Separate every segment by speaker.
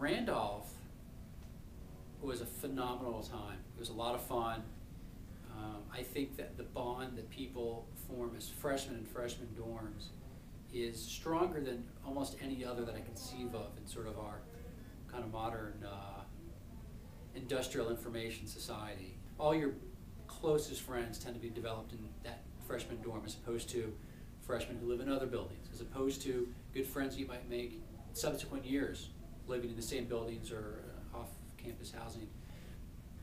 Speaker 1: Randolph was a phenomenal time. It was a lot of fun. I think that the bond that people form as freshmen in freshman dorms is stronger than almost any other that I conceive of in sort of our kind of modern industrial information society. All your closest friends tend to be developed in that freshman dorm as opposed to freshmen who live in other buildings, as opposed to good friends you might make in subsequent years living in the same buildings or off-campus housing.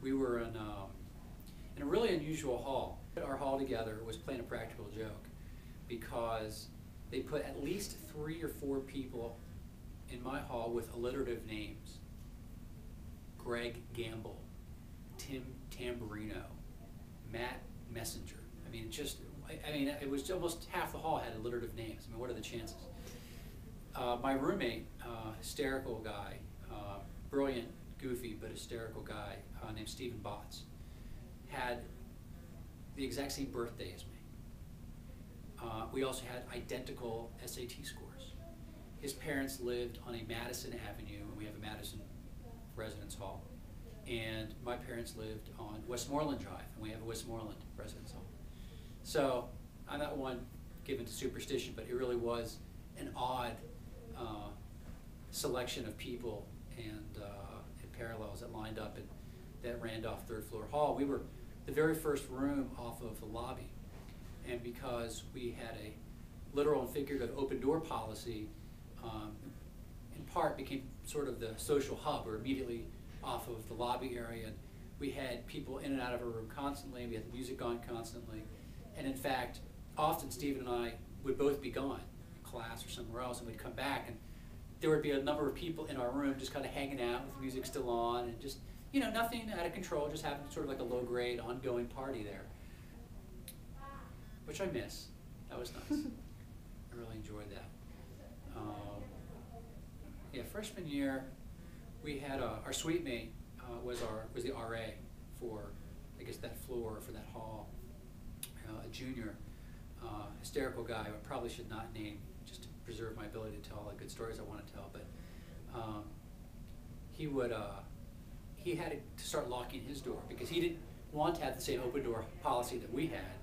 Speaker 1: We were in a really unusual hall. Our hall together was playing a practical joke because they put at least 3 or 4 people in my hall with alliterative names. Greg Gamble, Tim Tamburino, Matt Messenger. I mean, it was almost half the hall had alliterative names. I mean, what are the chances? My roommate, hysterical guy, brilliant, goofy, but hysterical guy named Stephen Botts, had the exact same birthday as me. We also had identical SAT scores. His parents lived on a Madison Avenue, and we have a Madison residence hall. And my parents lived on Westmoreland Drive, and we have a Westmoreland residence hall. So I'm not one given to superstition, but it really was an odd selection of people and parallels that lined up in that Randolph 3rd floor hall. We were the very first room off of the lobby, and because we had a literal and figurative open door policy, in part became sort of the social hub. We're immediately off of the lobby area, and we had people in and out of our room constantly. We had the music on constantly, and in fact, often Stephen and I would both be gone, in class or somewhere else, and we'd come back, and there would be a number of people in our room just kind of hanging out with the music still on, and just, you know, nothing out of control, just having sort of like a low-grade, ongoing party there, which I miss. That was nice. I really enjoyed that. Yeah, freshman year, we had our suite mate was the RA for, I guess, that floor, for that hall. A junior, hysterical guy, I probably should not name just to preserve my ability to tell all the good stories I want to tell, but he had to start locking his door because he didn't want to have the same open door policy that we had.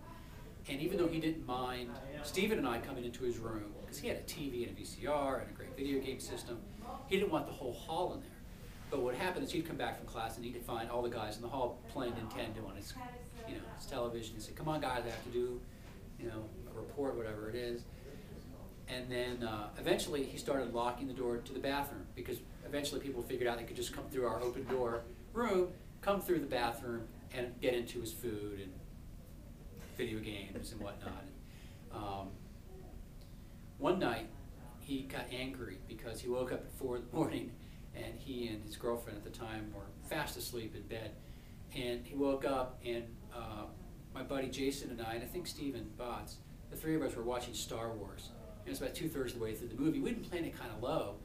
Speaker 1: And even though he didn't mind Stephen and I coming into his room, because he had a TV and a VCR and a great video game system, he didn't want the whole hall in there. But what happened is he'd come back from class and he'd find all the guys in the hall playing Nintendo on his, his television. He'd say, "Come on, guys, I have to do, a report, whatever it is." And then eventually he started locking the door to the bathroom because eventually people figured out they could just come through our open door room, come through the bathroom, and get into his food and video games and whatnot. One night he got angry because he woke up at 4 in the morning and he and his girlfriend at the time were fast asleep in bed. And he woke up and my buddy Jason and I think Stephen Botts, the 3 of us were watching Star Wars. And it's about 2/3 of the way through the movie. We'd been playing it kind of low.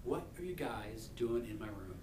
Speaker 1: "What are you guys doing in my room?"